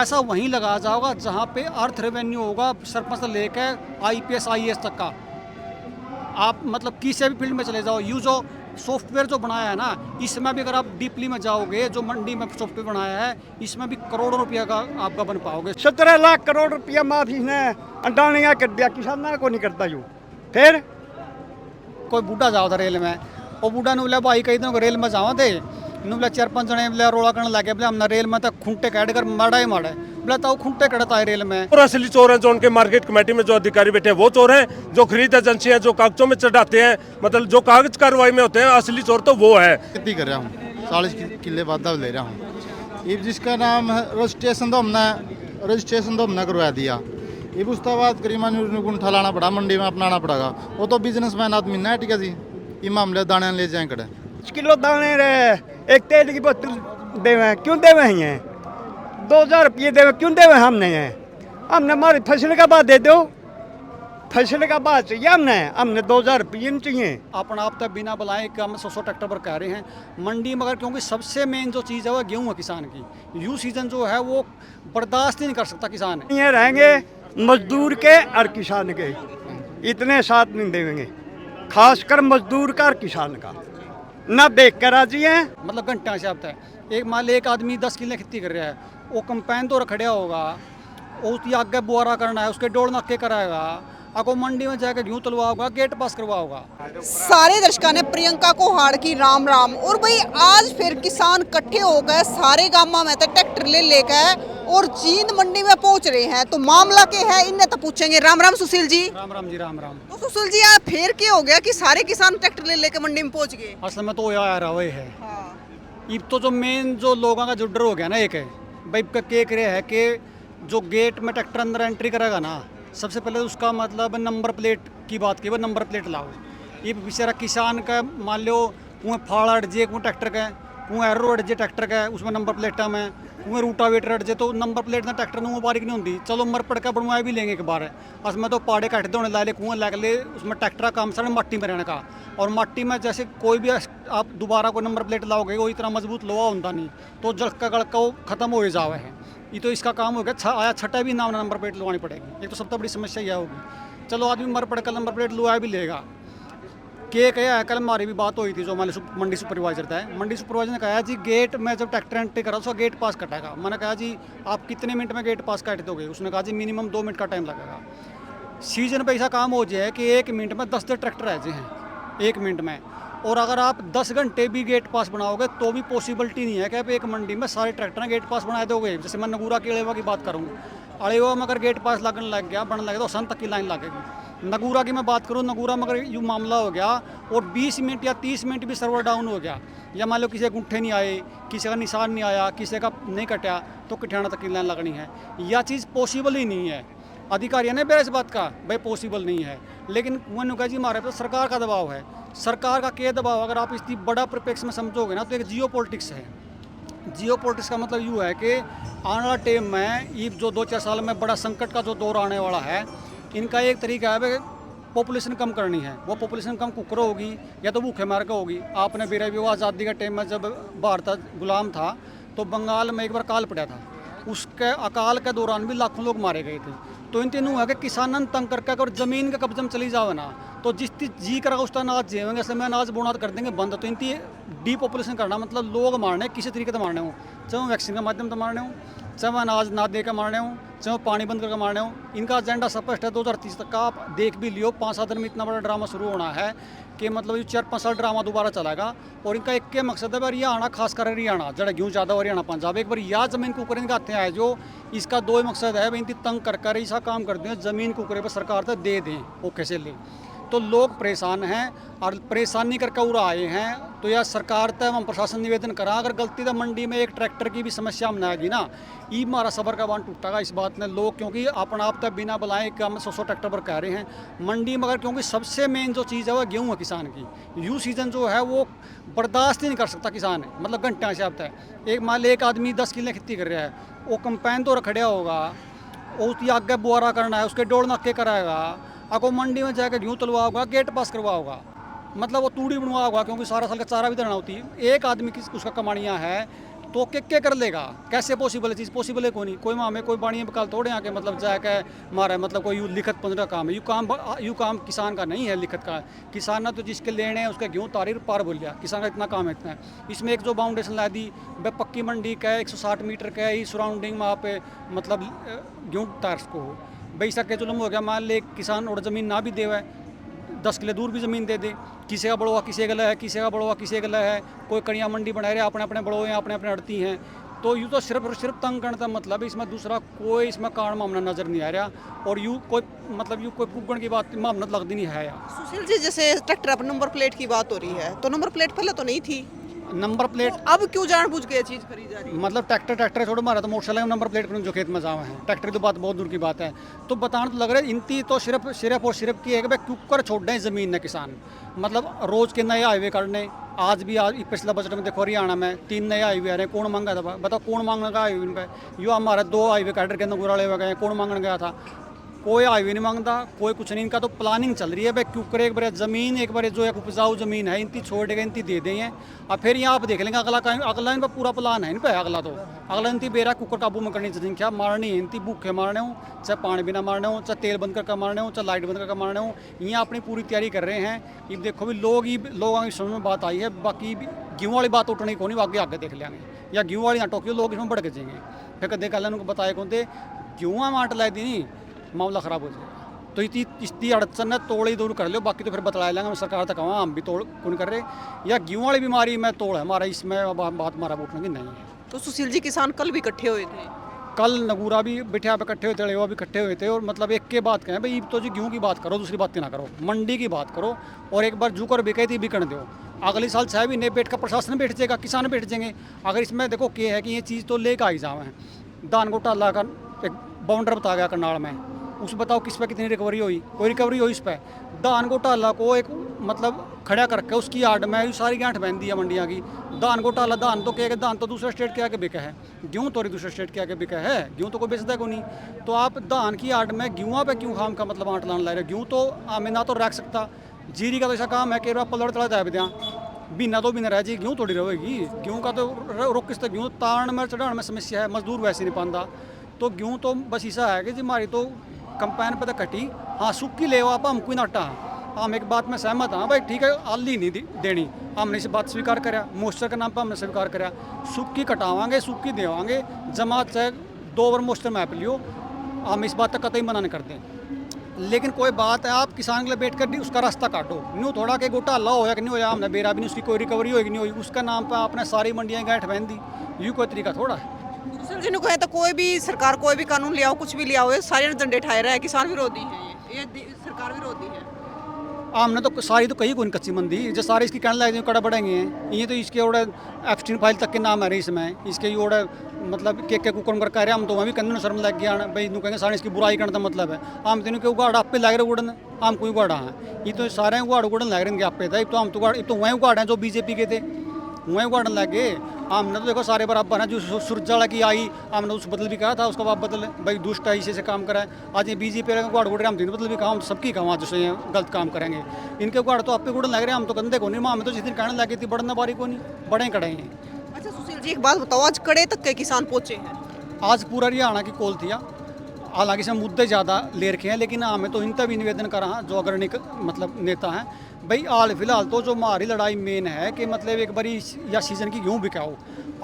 ऐसा वहीं लगाया जाएगा जहाँ पे अर्थ रेवेन्यू होगा, सरपंच से लेकर आईपीएस आईएएस तक का। आप मतलब किसी भी फील्ड में चले जाओ, यू जो सॉफ्टवेयर जो बनाया है ना, इसमें भी अगर आप डीपली में जाओगे, जो मंडी में सॉफ्टवेयर बनाया है, इसमें भी करोड़ों रुपया का आपका बन पाओगे। 17 लाख करोड़ रुपया माफी ने अंडानिया कर दिया, किसाना को नहीं करता यू। फिर कोई बूढ़ा जाओ था रेल में, और बूढ़ा ने बोला भाई कई दिनों रेल में जाओ थे, इन्होंने बोला 4-5 जने बोला रोड़ा करने लगे, बोला हमने रेल में तो खूंटे काट कर माड़ा ही माड़ा है, बोला तो खूंटे कड़ता है रेल में। और असली चोर हैं जो उनके मार्केट कमेटी में जो अधिकारी बैठे हैं वो चोर हैं, जो खरीद एजेंसी हैं जो कागजों में चढ़ाते हैं, मतलब जो कागज कार्रवाई में होते हैं, असली चोर तो वो है। खेती कर रहा हूँ, 40 किले वादा ले रहा हूँ। ये जिसका नाम है रजिस्ट्रेशन तो हमने करवा दिया। ये उसके बाद करीबन गुंठा लाना पड़ा, मंडी में अपनाना पड़ेगा। वो तो बिजनेसमैन आदमी ना है, ठीक है जी। ये मामले दाने ले जाए कड़े 5 किलो दाने रहे, एक तेल की बोतल देवे, क्यों देवे हैं? 2000 रुपये देवे, क्यों देवे? हमने हमारी फसल का बाद दे दो, फसल का बाद चाहिए हमने 2000 रुपये चाहिए। अपना आप तक बिना बुलाए कम 100 ट्रैक्टर पर कह रहे हैं मंडी, मगर क्योंकि सबसे मेन जो चीज़ है वो गेहूँ है किसान की। यू सीजन जो है वो बर्दाश्त ही नहीं कर सकता किसान। ये रहेंगे मजदूर के और किसान के, इतने साथ नहीं देंगे, खासकर मजदूर का और किसान का ना देख कर राजी है। मतलब घंटा से आता है, एक मान लो एक आदमी 10 किले खेती कर रहा है, वो कंपेन तो रखड़ा होगा, उसकी आगे बुआरा करना है, उसके डोड़ नक्के कराएगा, आपको मंडी में जाकर गेहूँ तलवाओगा, गेट पास करवाओगा। सारे दर्शकों ने प्रियंका को हाड़ की राम राम। और भाई आज फिर किसान इकट्ठे हो गए सारे गांव में तो ट्रैक्टर ले लेकर और जींद मंडी में पहुंच रहे हैं। तो मामला क्या है इन्हें तो पूछेंगे। राम राम सुशील जी। राम राम जी, राम राम। तो सुशील जी आप फिर क्या हो गया कि सारे किसान ट्रैक्टर ले लेकर मंडी में पहुंच गए? असल में तो यार वही है, हाँ। अब तो जो मेन जो लोगों का जो डर हो गया ना, एक है भाई क्या करे है कि जो गेट में ट्रैक्टर अंदर एंट्री करेगा ना, सबसे पहले उसका मतलब नंबर प्लेट की बात की, वो नंबर प्लेट लाओ। ये बेचारा किसान का मान लो कुएँ फाड़ अट जे, कुएँ ट्रैक्टर का कुएँ एरो अट जे ट्रैक्टर का, उसमें नंबर प्लेटा में कुएँ रूटावेटर अट जे, तो नंबर प्लेट ना ट्रैक्टर में बारीक नहीं होती। चलो मर पड़ का बनवाए भी लेंगे एक बार, उसमें तो पाड़े कट दे ला ले, कुएँ लग ले, उसमें ट्रैक्टर का काम सारा मट्टी में रहने का। और मट्टी में जैसे कोई भी आप दोबारा कोई नंबर प्लेट लाओगे वो इतना मजबूत लोहा होता नहीं, तो जड़का गड़का वो खत्म हो जावे है। ये तो इसका काम हो गया, आया छठा भी नाम नंबर प्लेट लगवानी पड़ेगी। एक तो सबसे बड़ी समस्या यह होगी। चलो आदमी मर पड़ कर नंबर प्लेट लगवाया भी लेगा। के कहा है, कल हमारी भी बात हुई थी जो हमारे मंडी सुपरवाइजर था, मंडी सुपरवाइजर ने कहा जी गेट में जब ट्रैक्टर एंट्री करा उसका गेट पास कटेगा। मैंने कहा जी आप कितने मिनट में गेट पास काट दोगे? उसने कहा जी मिनिमम 2 मिनट का टाइम लगेगा। सीजन पर ऐसा काम हो जाए कि 1 मिनट में 10 ट्रैक्टर आ जाए हैं 1 मिनट में, और अगर आप 10 घंटे भी गेट पास बनाओगे तो भी पॉसिबिलिटी नहीं है कि आप एक मंडी में सारे ट्रैक्टर गेट पास बना दोगे। जैसे मैं नगूरा की अड़ेवा की बात करूँ, अड़ेवा में अगर गेट पास लगने लग गया, बनने लगे तो सन तक की लाइन लगेगी। नगूरा की मैं बात करूँ, नगूरा में अगर यूँ मामला हो गया और 20 मिनट या 30 मिनट भी सर्वर डाउन हो गया, या मान लो किसी के गुंठे नहीं आए, किसी का निशान नहीं आया, किसी का नहीं कटा, तो कटियाना तक की लाइन लगनी है। यह चीज़ पॉसिबल ही नहीं है। अधिकारी ने बेरा इस बात का भाई पॉसिबल नहीं है, लेकिन मैंने कहा जी हमारे पर सरकार का दबाव है। सरकार का क्या दबाव? अगर आप इसकी बड़ा परिप्रेक्ष्य में समझोगे ना, तो एक जियो पॉलिटिक्स है। जियो पॉलिटिक्स का मतलब यूँ है कि आने वाला टाइम में ये जो 2-4 साल में बड़ा संकट का जो दौर आने वाला है, इनका एक तरीका है पॉपुलेशन कम करनी है। वो पॉपुलेशन कम कुकरो होगी या तो भूखे मार के होगी। आपने बेरा भी आज़ादी के टाइम में जब भारत गुलाम था तो बंगाल में एक बार काल पड़ा था, उसके अकाल के दौरान भी लाखों लोग मारे गए थे। तो इन तीनों है कि किसानन तंग करके अगर ज़मीन के कब्जे में चली जावे ना, तो जिस जी करा उस अनाज जेवेंगे, ऐसे में अनाज बोना कर देंगे बंद। तो इनकी डी पॉपुलेशन करना मतलब लोग मारने किसी तरीके से मारने हो, चाहे वो वैक्सीन के माध्यम से मारने हो, चाहे वो अनाज ना दे कर मारने हो, चाहे वो पानी बंद करके मारने हो। इनका एजेंडा स्पष्ट है। 2030 तक का आप देख भी लियो, 5-7 दिन में इतना बड़ा ड्रामा शुरू होना है कि मतलब ये 4-5 साल ड्रामा दोबारा चलेगा। और इनका एक के मकसद है हरियाणा, खासकर हरियाणा जड़ा गेहूँ ज़्यादा हरियाणा पंजाब, एक बार या जमीन कुकर इनके हाथ में आए जो इसका 2 ही मकसद है, इनकी तंग कर ऐसा काम कर दें जमीन कुकरे पर सरकार से दे दें, वो कैसे ले। तो लोग परेशान हैं और परेशानी करके उड़ा आए हैं। तो यह सरकार तक हम प्रशासन निवेदन करा, अगर गलती से मंडी में एक ट्रैक्टर की भी समस्या हम आएगी ना, ये हमारा सबर का बांध टूटेगा इस बात में। लोग क्योंकि अपना आप तक बिना बुलाए कि हम 100 ट्रैक्टर पर कह रहे हैं मंडी, मगर क्योंकि सबसे मेन जो चीज़ है वो गेहूँ है किसान की। यू सीजन जो है वो बर्दाश्त ही नहीं कर सकता किसान, मतलब घंटा से आता है। एक मान लो एक आदमी 10 किले खेती कर रहा है, वो कंपेन तो रखड़ा होगा, उसकी आगे बुआरा करना है, उसके डोड़ नक्के कराएगा, आपको मंडी में जाकर गेहूँ तलवाओगा, गेट पास करवाओगा, मतलब वो तूड़ी बनवाओगा, क्योंकि सारा साल का चारा भी देना होती है। एक आदमी की उसका कमानियाँ है तो क्या कर लेगा, कैसे पॉसिबल है, चीज़ पॉसिबल है कोई नहीं, कोई मामे कोई बाणी बकाल थोड़े आके मतलब जाके मारा है, मतलब कोई लिखत पंद्रह काम है, यू काम किसान का नहीं है, लिखत का किसान ना तो जिसके लेने हैं उसका गेहूँ तारीर पार बोल लिया, किसान का इतना काम है, इतना है। इसमें एक जो बाउंडेशन ला दी वह पक्की मंडी का है, 160 मीटर का है, सराउंडिंग वहाँ पे मतलब गेहूँ तार को हो भाई सके चलो हो गया, मान ले किसान और ज़मीन ना भी देवा है 10 किलो दूर भी ज़मीन दे दे, किसी का बड़ोआ किसी गला है, किसी का बड़ोआ किसी गला है, कोई कड़िया मंडी बना रहे अपने अपने बड़ोए अपने अपने अड़ती हैं, तो यूँ तो सिर्फ और सिर्फ तंग करने का मतलब है, इसमें दूसरा कोई इसमें कारण मामला नज़र नहीं आ रहा, और यूँ कोई मतलब यूँ कोई पुगण की बात मामला लगती नहीं है यार। सुशील जी, जैसे ट्रैक्टर पर नंबर प्लेट की बात हो रही है, तो नंबर प्लेट पहले तो नहीं थी, नंबर प्लेट अब क्यों जानबूझ के ये चीज़ खरीदी जा रही है? मतलब ट्रैक्टर छोड़ो मारा तो मोटरसाइकिल नंबर प्लेट पर जो खेत में जावा है, ट्रैक्टर की तो बात बहुत दूर की बात है, तो बताना तो लग रहा है इनती तो सिर्फ और सिर्फ की है कि भाई क्यों कर छोड़ रहे हैं ज़मीन ने किसान, मतलब रोज़ के नए हाईवे करने, आज पिछला बजट में देखो हरियाणा में 3 नए हाईवे आ रहे हैं, कौन मांगा था बताओ, कौन मांगने का हाईवे पे, यो हमारा 2 हाईवे काडर के अंदर गुराले हो गए, कौन मांगने गया था, कोई हाईवे नहीं मांगता, कोई कुछ नहीं, इनका तो प्लानिंग चल रही है भाई क्यों करे, एक बार ज़मीन एक बार जो एक उपजाऊ ज़मीन है इनकी छोड़ के इनकी दे दें हैं, और फिर यहाँ आप देख लेंगे अगला इन पर पूरा प्लान है इन पर, अगला इनकी बेरा कुकर काबू में करनी चाहिए, क्या मारनी है इनकी, भूखे मारने हो चाहे पानी बिना मारने हो, चाहे तेल बंद करके मारने हो, चाहे लाइट बंद करके मारने हो, यहाँ अपनी पूरी तैयारी कर रहे हैं। ये देखो भी लोगों की समझ में बात आई है, बाकी गेहूँ वाली बात उठनी को नहीं, आगे आगे देख लेंगे, या गेहूँ वाली ना टोकियो लोग इसमें बढ़ के जाएंगे, फिर कदे कल उनको बताए कौन थे गेहूँ माट लाई दी नहीं मामला ख़राब हो जाएगा, तो इतनी अड़चन है तोड़ ही दूर कर लो, बाकी तो फिर बतला लेंगे, मैं सरकार तक कहूँ हम भी तोड़ कौन कर रहे, या गेहूँ वाली बीमारी में तोड़ है हमारा, इसमें बात हमारा उठने की नहीं है। तो सुशील जी, किसान कल भी इकट्ठे हुए थे, कल नगूरा भी बिठा पे इकट्ठे हुए थे, रेवा भी इकट्ठे हुए थे, और मतलब एक के बात कहें भाई तो जी गेहूँ की बात करो, दूसरी बात ना करो, मंडी की बात करो, और एक बार झुकर बिके थी बिकन दो, अगले साल 6 महीने बैठ कर प्रशासन बैठ जाएगा, किसान बैठ जाएंगे। अगर इसमें देखो क्या है कि ये चीज़ तो लेकर आई जाओ है, दान घोटाला का एक बाउंडर बता गया करनाल में, उस बताओ किस पे कितनी रिकवरी हुई, कोई रिकवरी हुई इस पर, दान घोटाला को एक मतलब खड़ा करके उसकी आड़ में सारी गांठ बहन दी है मंडियाँ की, दान घोटाला, दान तो क्या है, दान तो दूसरे स्टेट के आके बिका है, गेहूँ तो दूसरे स्टेट के आके बिका है, गेहूँ तो कोई बेचता को नहीं, तो आप दान की आड़ में गेहूँ पे क्यों खाम का मतलब आंट लान ला रहे, गेहूँ तो आमे ना तो रख सकता, जीरी का तो ऐसा काम है कि पलड़ तड़ा जाए बदिया बिना तो बिना रह जी, गेहूँ थोड़ी रहेगी, गेहूँ का तो रोक किस गेहूँ तारण में चढ़ाने में समस्या है, मजदूर वैसे नहीं पाता, तो गेहूँ तो बस ऐसा है कि जी हमारी तो कंपाइन पे तो कटी, हाँ सूखी ले आप हम कोई नाटा, हम एक बात में सहमत हाँ भाई ठीक है, आली नहीं देनी, हमने इस बात स्वीकार करा, मॉइस्चर के नाम पर हमने स्वीकार करा, सूखी कटावांगे सूखी देवांगे, जमा चाहे 2 बार मॉइस्चर मैप लियो, हम इस बात तक कतई मना नहीं करते, लेकिन कोई बात है आप किसान के लिए बैठ कर उसका रास्ता काटो, न्यू थोड़ा के घोटाला होया कि नहीं होया, हमने बेरा भी नहीं, उसकी कोई रिकवरी होगी नहीं होगी, उसका नाम पर आपने सारी मंडियाँ गांठ बहन दी, यूँ कोई तरीका थोड़ा है। सुशील जी ने कहा तो कोई भी सरकार कोई भी कानून ले आओ, कुछ भी ले आओ, ये सारे डंडे ठाए रहे हैं, किसान विरोधी है, ये सरकार विरोधी है, हमने तो सारी तो कही कौन कच्ची मंदी जो सारे इसकी कहने लगे कड़ा बढ़ेंगे हैं, ये तो इसके ओडे एफस्टीन फाइल तक के नाम है रही इसमें, इसके ओडे मतलब के कुकर कर कह रहे हम तो वहाँ भी कंधे शर्म लग गया भाई नु कहेंगे सारे इसकी बुराई करने का मतलब है, हम तीनों के उगाड़ आप पे लग रहे उड़न, हम कोई उगाड़ा है, ये तो सारे उगाड़ उड़न लग रहे हैं आप पे था, तो हम तो वहीं उगाड़ हैं जो बीजेपी के थे, वहीं उगाड़न लग गए, हमने तो देखो सारे बराबर हैं, जो सुरजाला की आई हमने उस बदल भी कहा था, उसका बाप बदल भाई दुष्ट है इसी से काम कराए, आज ये बीजेपी उगाड़ उड़ रहे हम तीन बदल भी कहा, हम सबकी कहा जो से गलत काम करेंगे, इनके उगाड़ तो आप पे उड़न लग रहे हैं, हम तो कंधे को नहीं, हमें तो जिस दिन कहने लगे थी बढ़ना बारी को नहीं बड़े कड़े हैं। अच्छा सुशील जी, एक बात बताओ, आज कड़े तक के किसान पहुंचे हैं, आज पूरा हरियाणा की कॉल थी, हालांकि इसमें मुद्दे ज़्यादा ले रखे हैं, लेकिन हमें तो इनका भी निवेदन करा जो अग्रणी मतलब नेता हैं भाई, हाल फिलहाल तो जो हमारी लड़ाई मेन है कि मतलब एक बारी या सीजन की गेहूँ बिकाओ,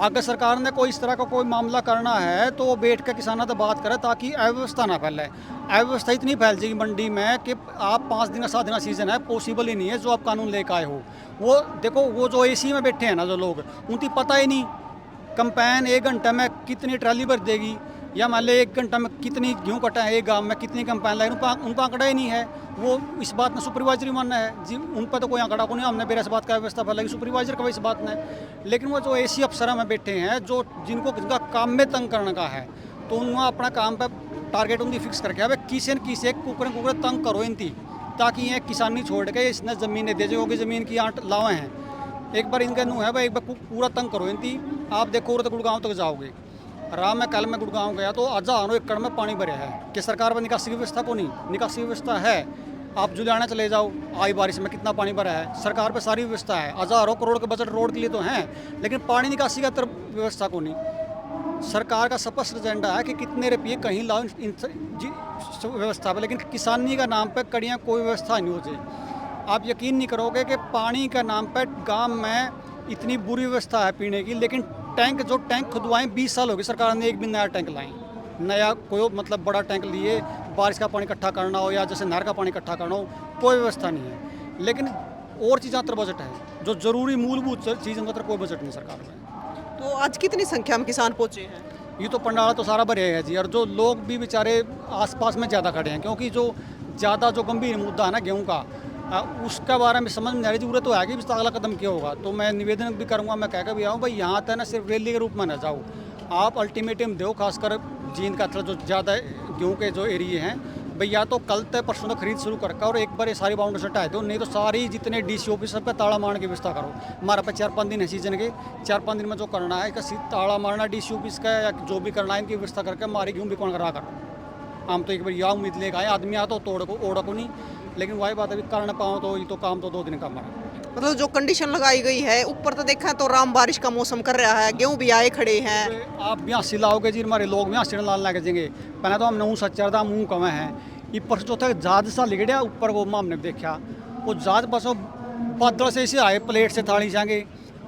अगर सरकार ने कोई इस तरह का कोई मामला करना है तो बैठ कर किसानों से बात करे ताकि अव्यवस्था ना फैले, अव्यवस्था इतनी फैल जाएगी मंडी में कि आप 5 दिन 7 दिन सीजन है, पॉसिबल ही नहीं है जो आप कानून लेकर आए हो, वो देखो वो जो एसी में बैठे हैं ना जो लोग, उनकी पता ही नहीं कंपेन 1 घंटे में कितनी ट्राली भर देगी, या मान लो 1 घंटा में कितनी गेहूँ कटा है, एक गांव में कितनी कंपेन लाई, उनका आंकड़ा ही नहीं है, वो इस बात में सुपरवाइजर मानना है जी, उन पर तो कोई आंकड़ा को नहीं, हमने बेरा से बात का व्यवस्था फैलाएगी सुपरवाइजर का इस बात में, लेकिन वो जो एसी अफसर में बैठे हैं जो जिनका काम में तंग करने का है, तो उन्होंने अपना काम पर टारगेट उनकी फिक्स करके अब किसी न किसी कुकर तंग करो इनकी, ताकि ये किसानी छोड़ के इसने ज़मीन दे जो ज़मीन की आंट लावे हैं, एक बार इनका नू है भाई, एक बार पूरा तंग करो इनकी, आप देखो तो गुड़गांव तक जाओगे, राम में कल मैं गुड़गांव गया तो 1000 एकड़ में पानी भरे है कि सरकार पर निकासी की व्यवस्था को नहीं, निकासी व्यवस्था है, आप जुलियाना चले जाओ, आई बारिश में कितना पानी भरा है। सरकार पे सारी व्यवस्था है, हज़ारों करोड़ के बजट रोड के लिए तो हैं, लेकिन पानी निकासी का तरफ व्यवस्था को नहीं। सरकार का स्पष्ट एजेंडा है कि कितने रुपये कहीं लाओ इन व्यवस्था पर, लेकिन किसानी का नाम पर कड़ियाँ कोई व्यवस्था नहीं होती। आप यकीन नहीं करोगे कि पानी का नाम पर गांव में इतनी बुरी व्यवस्था है पीने की, लेकिन टैंक खुदवाएं 20 साल हो गए, सरकार ने एक भी नया टैंक लाएं, नया कोई मतलब बड़ा टैंक लिए बारिश का पानी इकट्ठा करना हो या जैसे नहर का पानी इकट्ठा करना हो, कोई व्यवस्था नहीं है। लेकिन और चीज़ों पर बजट है, जो ज़रूरी मूलभूत चीज़ों का कोई बजट नहीं सरकार में। तो आज कितनी संख्या में किसान पहुंचे हैं? ये तो पंडाला तो सारा भरे है जी, और जो लोग भी बेचारे आसपास में ज़्यादा खड़े हैं, क्योंकि जो ज़्यादा जो गंभीर मुद्दा है ना गेहूँ का, उसके बारे में समझ में आ रही जरूरत तो है कि इसका अगला कदम क्या होगा। तो मैं निवेदन भी करूँगा, मैं कह कर भी आऊँ भाई यहाँ तक ना सिर्फ रैली के रूप में ना जाओ, आप अल्टीमेटम दो, खासकर जींद का जो ज़्यादा गेहूँ के जो एरिए हैं भाई, या तो कल तक परसों तक खरीद शुरू करके और एक बार ये सारी बाउंड्री हटाए दो, नहीं तो सारी जितने DC ऑफिस सब पे ताला मारने की व्यवस्था करो। हमारा पे 4-5 दिन है सीजन के, 4-5 दिन में जो करना है इसका ताला मारना DC ऑफिस का या जो भी करना है इनकी व्यवस्था करके हमारी गेहूँ बिकवान करा करो। हम तो एक बार यह उम्मीद लेकर आए, आदमी आ तो तोड़ को ओढ़ को नहीं, लेकिन वही बात है कर ना पाओ तो ये तो काम तो 2 दिन का हमारा। मतलब जो कंडीशन लगाई गई है, ऊपर तो देखा तो राम बारिश का मौसम कर रहा है, गेहूँ भी आए खड़े हैं। आप ब्यासी लाओगे जी, हमारे लोग ब्यासी लाल लाके जाएंगे। पहले तो हम 9 सच्चरदा मुँह कमे हैं, ये परसों चौथा जहाज सा लिगड़िया ऊपर वो हमने देखा, वो जहाज बसो बादल से ऐसे आए, प्लेट से थाली जाएंगे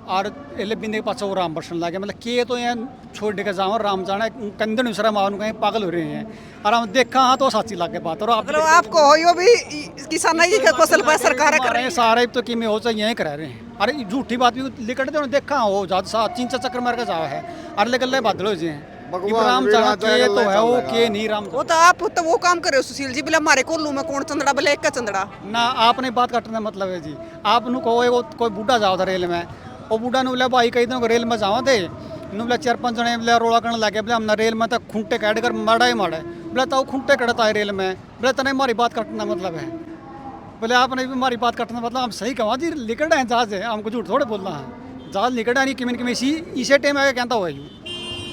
और एले बिंदे के पास वो राम बरसन लगे। मतलब के तो यहाँ छोड़ के जाओ, राम जाना कंधे दूसरा मार कहीं पागल हो रहे हैं, और हम देखा हाँ तो साची लग के बात। और मतलब आपको यो भी किसान की फसल पर सरकार कर रही है सारे तो कि हो चाहिए यहीं करा रहे हैं। अरे झूठी बात भी लिकट दे देखा हो जहाज सा 3 चक्कर मार के जाओ है, अगले गले बादल हो जाए राम जाना के तो है वो के नहीं राम। वो तो आप तो वो काम कर रहे हो सुशील जी, बोले हमारे कोल्लू में कौन चंदड़ा, बोले एक का चंदड़ा ना। आपने बात काटने मतलब है जी, आप नु कहो कोई बूढ़ा जाओ था रेल में, वो बूढ़ा ने बोला भाई कई दिनों रेल में जावा थे, नु बोला 4-5 जने बोले रोला करने लगे, बोले हमने रेल में तो खूंटे काट कर मारा ही मारा, बोला तो खूंटे कटता है रेल में, बोले तने हमारी बात काटना मतलब है, बोले आपने भी हमारी बात काटना मतलब हम सही कहा जी, लिकट है जहाज है, हमको झूठ थोड़े बोलना है, जहाज लिकट है नहीं किमें इसी टाइम आगे कहता हुआ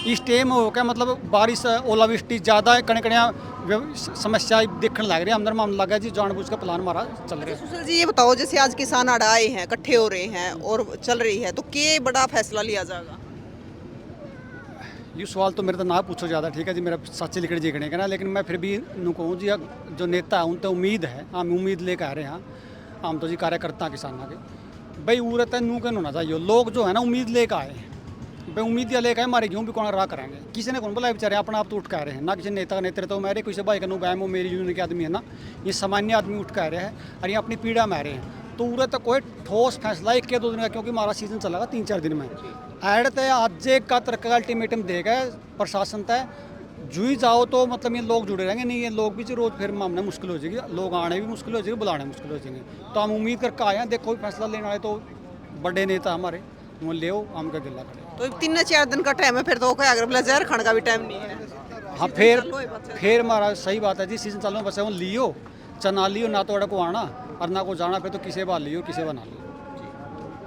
इस टाइम हो क्या मतलब बारिश ओलावृष्टि ज़्यादा कणकणियाँ समस्या देखने लग रही है, अंदर मामला लगा जी जानबूझ का प्लान हमारा चल रहा है। सुशील जी ये बताओ, जैसे आज किसान आड़ आए हैं, इकट्ठे हो रहे हैं और चल रही है, तो क्या बड़ा फैसला लिया जाएगा? ये सवाल तो मेरे तो ना पूछो ज़्यादा, ठीक है जी, मेरा सच्चे लिखट जी का ना, लेकिन मैं फिर भी नू कहूँ जी जो नेता है उन तो उम्मीद है, हम उम्मीद लेकर आ रहे हैं, हम तो जी कार्यकर्ता किसानों के भाई उरत है नू के होना चाहिए, लोग जो है ना उम्मीद लेकर आए हैं भाई, उम्मीद या लेकर हमारे गेहूँ भी कौन रहा करेंगे, किसी ने कौन बोला बेचारे अपना आप तो उठ कर रहे हैं ना, किसी नेता का नेतृत्व तो मेरे किसी भाई का नु बैम हो, मेरी यूनियन के आदमी है ना, ये सामान्य आदमी उठ कर रहे हैं और ये अपनी पीड़ा में आ रहे हैं। तो उरे तक कोई ठोस फैसला 1-2 दिन का, क्योंकि हमारा सीजन चलेगा 3-4 दिन में ऐड तय आज एक का तरक्का अल्टीमेटम देगा प्रशासन तय जू ही जाओ तो मतलब ये लोग जुड़े रहेंगे, नहीं ये लोग भी रोज फिर मामला मुश्किल हो जाएगी, लोग आने भी मुश्किल हो जाएगी, बुलाने मुश्किल हो जाएंगे। तो हम उम्मीद करके आए हैं, देखो फैसला लेने आए तो बड़े नेता हमारे वो ले हम का गिला करें। तो 3-4 दिन का टाइम है, फिर तो क्या अगर बोला जहर खाने का भी टाइम नहीं है। हाँ फिर हमारा सही बात है जी, सीजन चालू बस वो लियो चना लियो ना, तो को आना और ना को जाना, फिर तो किसी बार लियो किसी बार ना लियो।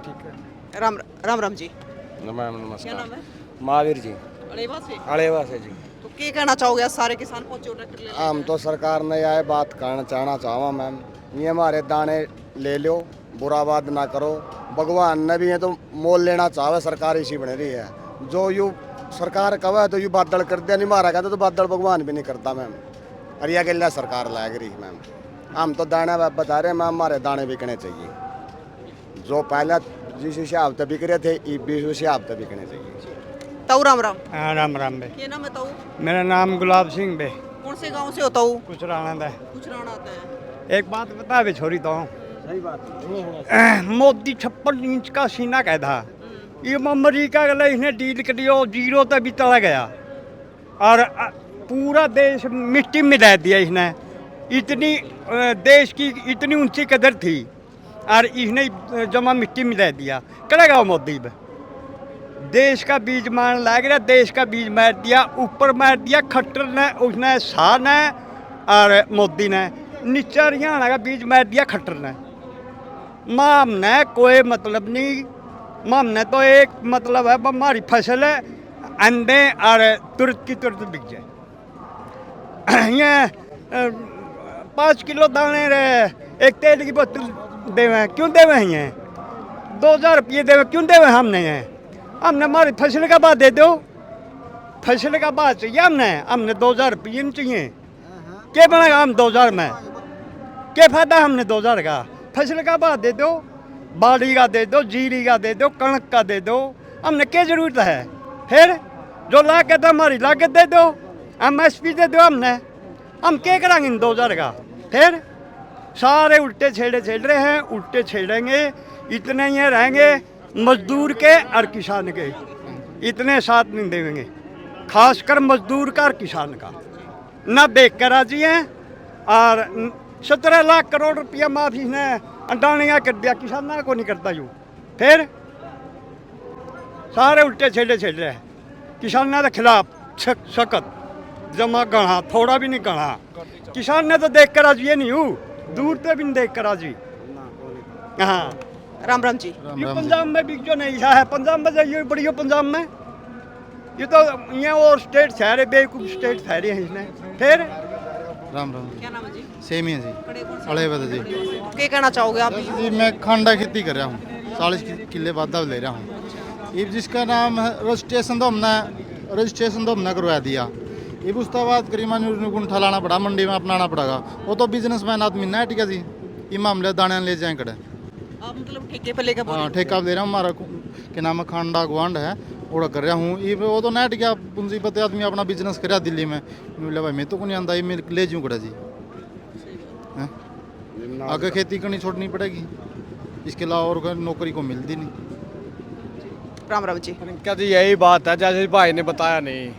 ठीक है, राम राम जी। क्या नमस्कार। नाम है? महावीर जी, अड़ेवा से। अड़ेवा से जी। तो क्या कहना चाहोगे, सारे किसान पहुंचे ट्रैक्टर ले? हम तो सरकार ने यह बात कहना चाहवा मैम, ये हमारे दाने ले लो, बुरा बात ना करो, भगवान ने भी है तो मोल लेना चाहे, सरकार इसी बन रही है, जो यू सरकार कहे तो यू बादल कर दिया, नहीं मारा कहते तो बादल भगवान भी नहीं करता मैम, और यह गला सरकार लाग रही मैम। हम तो दाने बता रहे मैम, हमारे दाने बिकने चाहिए, जो पहले जिस हिसाब से बिक रहे थे इस हिसाब से बिकने चाहिए। ताऊ राम राम। राम राम बे। क्या नाम है ताऊ? मेरा नाम गुलाब सिंह बे। कौन से गांव से हो ताऊ? कुछ राणा है। कुछ राणा आता है। एक बात बता बे छोरी, तो सही बात मोदी 56 इंच का सीना कह था, ये अमरीका के लिए इसने डील करियो, 0 तक भी चला गया और पूरा देश मिट्टी में मिला दिया इसने। इतनी देश की इतनी ऊंची कदर थी और इसने जमा मिट्टी में मिला दिया। करेगा मोदी पे देश का बीज मान लग रहा, देश का बीज मार दिया, ऊपर मार दिया खट्टर ने, उसने शाह ने और मोदी ने, नीचे हरियाणा का बीज मार दिया खट्टर ने। माम ने कोई मतलब नहीं, माम ने तो एक मतलब है हमारी फसल है अंडे और तुरंत की तुरंत बिक जाए। ये 5 किलो दाने रहे, एक तेल की बोतल देवे, क्यों देवे हैं? 2000 रुपये देवे, क्यों देवे हमने हैं? हमने हमारी फसल का बाद दे दो, फसल का बाद चाहिए हमने 2000 रुपये नहीं चाहिए। क्या बनेगा हम 2000 में? क्या फायदा हमने 2000 का? फसल का बाद दे दो, बाड़ी का दे दो, जीरी का दे दो, कणक का दे दो, हमने क्या जरूरत है? फिर जो लागत हमारी लागत दे दो, MSP दे दो हमने, हम क्या करेंगे इन 2000 का? फिर सारे उल्टे छेड़े छेड़ रहे हैं, उल्टे छेड़ेंगे, इतने ही रहेंगे मजदूर के और किसान के, इतने साथ नहीं देंगे, खासकर मजदूर का और किसान का ना देख कर राजी हैं। और 17 लाख करोड़ रुपया माफी ने अंडानिया कर दिया, किसानों को नहीं करता यूँ। फिर सारे उल्टे छेड़े छेड़ रहे हैं, किसानों के खिलाफ सख्त जमा गढ़ा, थोड़ा भी नहीं गढ़ा। किसान ने तो देख कर राजी नहीं हूँ, दूर से भी नहीं देख कर राजी। हाँ राम राम जी। ये पंजाब में भी जो नहीं है, पंजाब में जाइए बड़ी हो, पंजाब में ये तो ये और स्टेट ठहरे, बेवकूफ स्टेट ठहरे हैं इसने। फिर राम राम क्या नाम है जी? सेम ही है जी, अड़े बता जी। क्या कहना चाहोगे आप? जी मैं खांडा खेती कर रहा हूँ, 40 किले वादा ले रहा हूँ। ये जिसका नाम है रजिस्ट्रेशन तो हमने करवा दिया। ये उसके बाद करीबन गुंठा लाना पड़ा, मंडी में अपनाना पड़ेगा। वो तो बिजनेसमैन आदमी ना है, ठीक है जी। ये मामले दाने ले जाए कड़े, आप मतलब ठेके पे लेकर हाँ ठेका ले रहा हूँ। हमारा क्या नाम है, खांडा गुआंड है, वो कर रहा हूँ। ये वो तो नेट क्या पूंजी पते आदमी अपना बिजनेस करा दिल्ली में, बोले भाई मैं तो को नहीं आंदा, ये मैं ले जाऊँ कड़ा जी। हैं? आगे खेती करनी छोड़नी पड़ेगी, इसके अलावा और कोई नौकरी को मिलती नहीं। राम राम जी। क्या जी यही बात है, जैसे भाई ने बताया नहीं,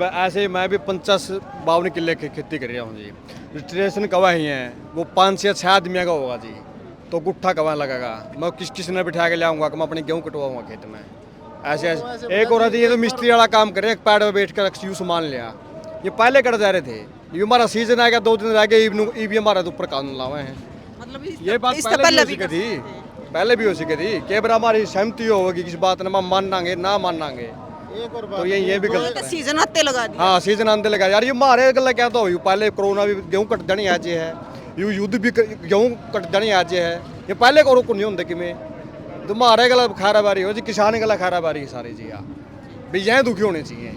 ऐसे मैं भी 50-52 किले की खेती कर रहा हूँ जी। रजिस्ट्रेशन कवा ही है, वो 5 से 6 आदमी का होगा जी, तो गुट्ठा कवा लगेगा। मैं किसने बिठा के ले आऊँगा कि मैं अपने गेहूँ कटवाऊँगा खेत में। ऐसे एक औरत ये तो मिस्त्री वाला काम करे, एक पैड में बैठ कर यूँ सामान लिया। ये पहले कर जा रहे थे, ये हमारा सीजन आ गया, 2 दिन रह गए, ये भी हमारे ऊपर कानून लाए हैं। मतलब ये बात पहले भी हो सकी थी, पहले भी हो सकी थी। के बार हमारी सहमति होगी किस बात में, हम मानांगे ना मानांगे, तो ये भी गलत है। सीजन आते लगा दिया। हाँ सीजन आते लगा यार, ये मारे गल क्या तो हुई, पहले कोरोना भी गेहूँ कट जानी आज है, यू युद्ध भी गेहूँ कट जानी आज है, ये पहले को रोक नहीं होंगे कि मैं तो मारे गला खारा बारी हो जी, किसान गला खारा बारी सारी जी। हाँ भी यह दुखी होने चाहिए।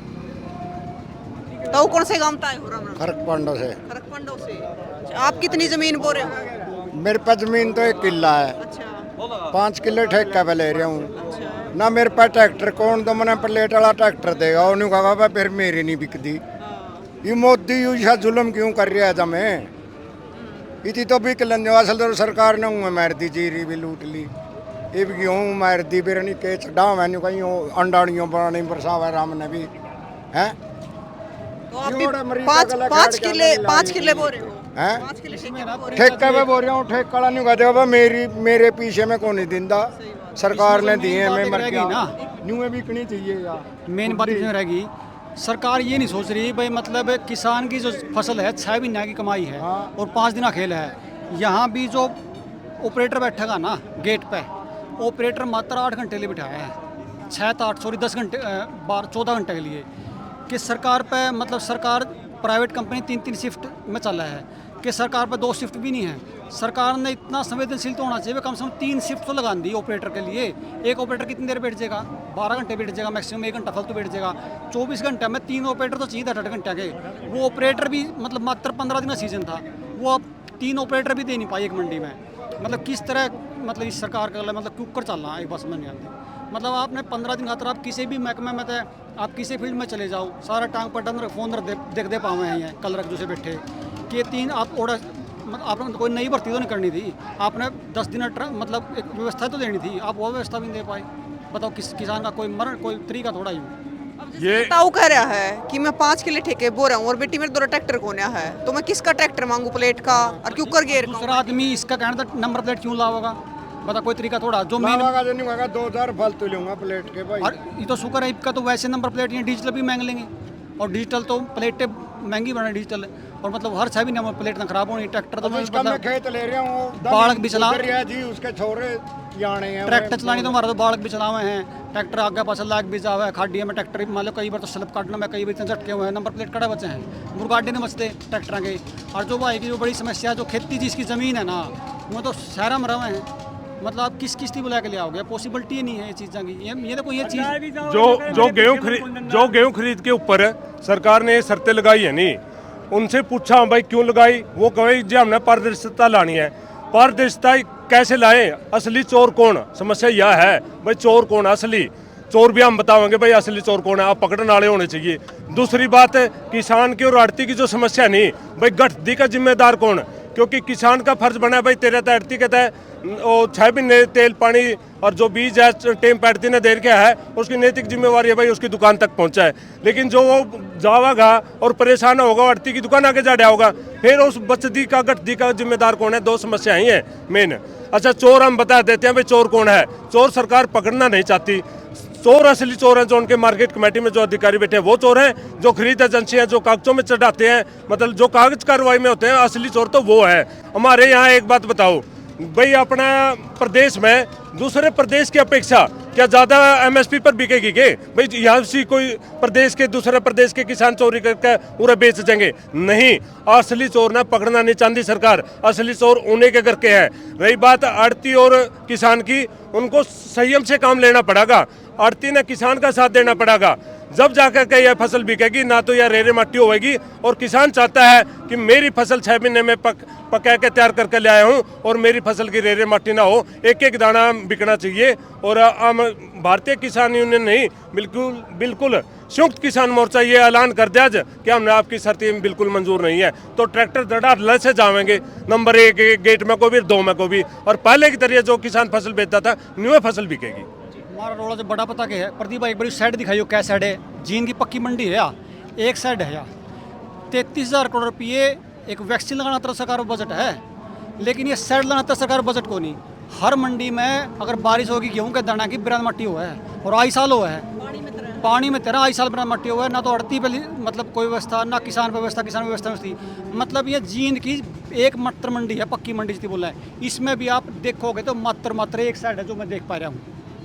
तो कौन से गांव का हो? राम राम। खरकपंडो से। खरकपंडो से। आप कितनी जमीन बो रहे हो? मेरे पास जमीन तो 1 किला है, अच्छा 5 किले ठेका पे ले रहा हूँ अच्छा। ना। मेरे पास ट्रैक्टर कौन तो मैंने प्लेट वाला ट्रैक्टर देगा, उन्होंने कहा भाई फिर मेरी नहीं बिकती। ये मोदी यूशा जुल्म क्यों कर रहा है हमें? इतनी तो बिक लेंगे, असल तो सरकार ने उन्हें मार दी, जीरी भी लूट ली, ये भी गेहूँ मार दी, फिर नहीं के चढ़ा मैंने कहीं अंडाड़ियों बनानी बरसावा राम ने भी है। तो आप भी 5 किले बो रहे हो? हैं 5 किले ठेके पे बो रहे हो? ठेके पे बोल रहा हूँ, ठेका वाला नहीं कहते भाई मेरे पीछे में कौन नहीं दिंदा, सरकार ने दिए हैं, मैं मर रहेगी गया ना। न्यू में बिकनी चाहिए यार। मेन बात इसमें रहेगी, सरकार ये नहीं सोच रही भाई, मतलब किसान की जो फसल है 6 महीने की कमाई है और 5 दिन का खेल है। यहाँ भी जो ऑपरेटर बैठेगा ना गेट पे, ऑपरेटर मात्र 8 घंटे लिए बिठाया है, 10 घंटे 14 घंटे के लिए। कि सरकार पे मतलब सरकार प्राइवेट कंपनी 3-3 शिफ्ट में चल रहा है, कि सरकार पे 2 शिफ्ट भी नहीं है। सरकार ने इतना संवेदनशील तो होना चाहिए, कम से कम 3 शिफ्ट तो लगा दी ऑपरेटर के लिए। एक ऑपरेटर कितनी देर बैठ जाएगा? 12 घंटे बैठ जाएगा, मैक्सिमम 1 घंटा फालतू बैठ जाएगा। 24 घंटे में 3 ऑपरेटर तो चाहिए 8 घंटे के। वो ऑपरेटर भी मतलब मात्र 15 दिन का सीजन था, वो अब 3 ऑपरेटर भी दे नहीं पाई एक मंडी में। मतलब किस तरह मतलब इस सरकार का मतलब क्यों कर चल रहा है, एक बात समझ नहीं आती। मतलब आपने 15 दिन खातर आप किसी भी महकमे में थे, आप किसी फील्ड में चले जाओ, सारा टांग पटन फोन देख दे पावे हैं कल रख जो से बैठे कि 3 आप ऑर्डर मतलब आपने कोई नई भर्ती तो नहीं करनी थी, आपने 10 दिन मतलब एक व्यवस्था तो देनी थी, आप वो व्यवस्था भी नहीं दे पाए। बताओ किसान का कोई मरण कोई तरीका थोड़ा ही ये ताऊ कह रहा है कि मैं 5 किले ठेके बो रहा हूँ और बेटी मेरे 2 ट्रैक्टर कोने है, तो मैं किसका ट्रैक्टर मांगू प्लेट का और क्यों कर गेर दूसरा आदमी इसका कहना था नंबर प्लेट क्यों लाओगा? बता कोई तरीका थोड़ा जो मेन 2000 फालतू लूंगा प्लेट के भाई। और ये तो शुक्र है इसका तो वैसे नंबर प्लेट डिजिटल भी महंग लेंगे, और डिजिटल तो प्लेटें महंगी बना डिजिटल। और मतलब हर छह महीने में प्लेट ना खराब होनी। ट्रैक्टर तो इसका मैं खेत ले रहा हूँ बालक भी चला जी, उसके छोरे जाने हैं। ट्रैक्टर चलानी तो हमारा तो बालक भी चलावे हैं, ट्रैक्टर आगे पास लाग भी जावे है, खाडिया में ट्रैक्टर मान लो कई बार तो स्लिप काटना में कई बार इतने झटके हुए हैं, नंबर प्लेट कड़ा बचे हैं, मुर्गाडे नहीं बचते ट्रैक्टर के। और जो भाई की जो बड़ी समस्या जो खेती जिसकी ज़मीन है ना वो तो शहर में रहे हैं, मतलब आप किस किस्ती बुला के ले आओगे, पॉसिबिलिटी नहीं है ये चीज़ों की। ये देखो ये चीज़ जो गेहूं खरीद के ऊपर सरकार ने शर्तें लगाई है नहीं, उनसे पूछा भाई क्यों लगाई, वो कहे जी हमने पारदर्शिता लानी है। पारदर्शिता कैसे लाए, असली चोर कौन, समस्या यह है भाई चोर कौन, असली चोर भी हम बताएंगे भाई असली चोर कौन है, आप पकड़ने वाले होने चाहिए। दूसरी बात है किसान की और आड़ती की जो समस्या नहीं भाई गठदी का जिम्मेदार कौन, क्योंकि किसान का फर्ज बना है भाई तेरे तो आड़ती कहता है वो 6 महीने तेल पानी और जो बीज है टेम पैड़ती ने देर क्या है, उसकी नैतिक जिम्मेवारी है भाई उसकी दुकान तक पहुंचाए। लेकिन जो वो जावागा और परेशान होगा आड़ती की दुकान आगे जा रहा होगा, फिर उस बचती का गठदी का जिम्मेदार कौन है। 2 समस्या ही है मेन। अच्छा चोर हम बता देते हैं भाई चोर कौन है, चोर सरकार पकड़ना नहीं चाहती। चोर असली चोर हैं जो उनके मार्केट कमेटी में जो अधिकारी बैठे हैं वो चोर हैं, जो खरीद एजेंसी हैं जो कागजों में चढ़ाते हैं, मतलब जो कागज कार्रवाई में होते हैं असली चोर तो वो है। हमारे यहाँ एक बात बताओ भाई, अपना प्रदेश में दूसरे प्रदेश की अपेक्षा क्या ज़्यादा एमएसपी पर बिकेगी के भाई, यहाँ से कोई प्रदेश के दूसरे प्रदेश के किसान चोरी करके पूरा बेच देंगे? नहीं, असली चोर ना पकड़ना नहीं चाहती सरकार, असली चोर उन्हीं के करके है। रही बात आड़ती और किसान की, उनको संयम से काम लेना पड़ेगा, आड़ती ने किसान का साथ देना पड़ेगा, जब जाकर के यह फसल बिकेगी, ना तो यह रेरे माटी होगी। और किसान चाहता है कि मेरी फसल 6 महीने में पका के तैयार करके ले आया हूँ और मेरी फसल की रेरे माटी ना हो, एक एक दाना बिकना चाहिए। और हम भारतीय किसान यूनियन नहीं, बिल्कुल संयुक्त किसान मोर्चा ये ऐलान कर दिया कि हमने आपकी शर्तें बिल्कुल मंजूर नहीं है, तो ट्रैक्टर धड़ाधड़ से जाएंगे नंबर 1 गेट में को भी 2 में को भी, और पहले की तरह जो किसान फसल बेचता था न्यू फसल बिकेगी। हमारा रोड़ा जो बड़ा पता के है प्रदीप भाई, एक बड़ी साइड दिखाइयो क्या साइड है, जीन की पक्की मंडी है या एक साइड है या 33,000 करोड़ रुपये एक वैक्सीन लगाना तरह सरकार बजट है, लेकिन ये साइड लगाना तरह सरकार बजट को नहीं। हर मंडी में अगर बारिश होगी गेहूं के दाना की बिरान मट्टी हुआ है और आई साल हुआ है, पानी में तेरा आई साल बिरान मट्टी हुआ है, ना तो अड़ती पे मतलब कोई व्यवस्था, ना किसान व्यवस्था में थी। मतलब ये जींद की एक मात्र मंडी है, पक्की मंडी जितनी बोला है, इसमें भी आप देखोगे तो मात्र एक साइड है जो मैं देख पा रहा हूँ,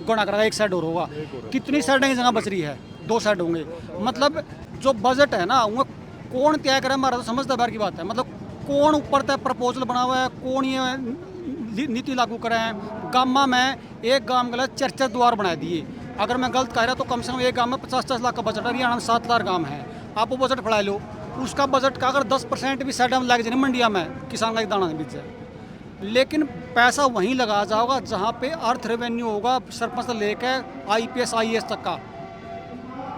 गुणा करा एक साइड और होगा, कितनी साइड की जगह बच रही है, 2 साइड होंगे। मतलब जो बजट है ना वो कौन तय करे, हमारा तो समझदार बार की बात है, मतलब कौन ऊपर तक प्रपोजल बना हुआ है, कौन ये नीति लागू करे हैं। गामा में एक गांव गलत 4 द्वार बना दिए, अगर मैं गलत कह रहा तो कम से कम एक गांव में 50 लाख का बजट है, हरियाणा में 7 लाख गांव है, आप वो बजट बढ़ा लो, उसका बजट का अगर 10% भी साइड में लग जाए मंडिया में किसान का एक दाना बीच जाए, लेकिन पैसा वहीं लगा जाओगा जहाँ पे अर्थ रेवेन्यू होगा, सरपंच से लेकर IPS IAS तक का।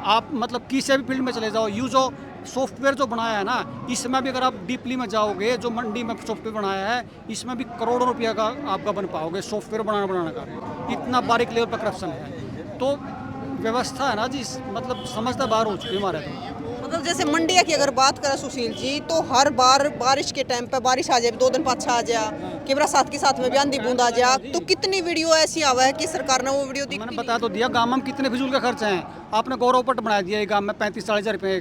आप मतलब किसी भी फील्ड में चले जाओ, यू जो सॉफ्टवेयर जो बनाया है ना, इसमें भी अगर आप डीपली में जाओगे, जो मंडी में सॉफ्टवेयर बनाया है इसमें भी करोड़ों रुपया का आपका बन पाओगे, सॉफ्टवेयर बनाने का, इतना बारीक लेवल पर करप्शन है। तो व्यवस्था है ना जी, मतलब समझदार बाहर हो चुकी है हमारे। तो मतलब जैसे मंडिया की अगर बात करें सुशील जी, तो हर बार बारिश के टाइम पे बारिश आ जाए, 2 दिन पाछा आ जाए, कि साथ के साथ में भी आंधी बूंद आ जाए, तो कितनी वीडियो ऐसी आवा है कि सरकार ने वो वीडियो मैंने बता तो दिया, गांव में कितने फिजूल का खर्च हैं। आपने गौरव पट बना दिया, गांव में 35-40 हज़ार रुपये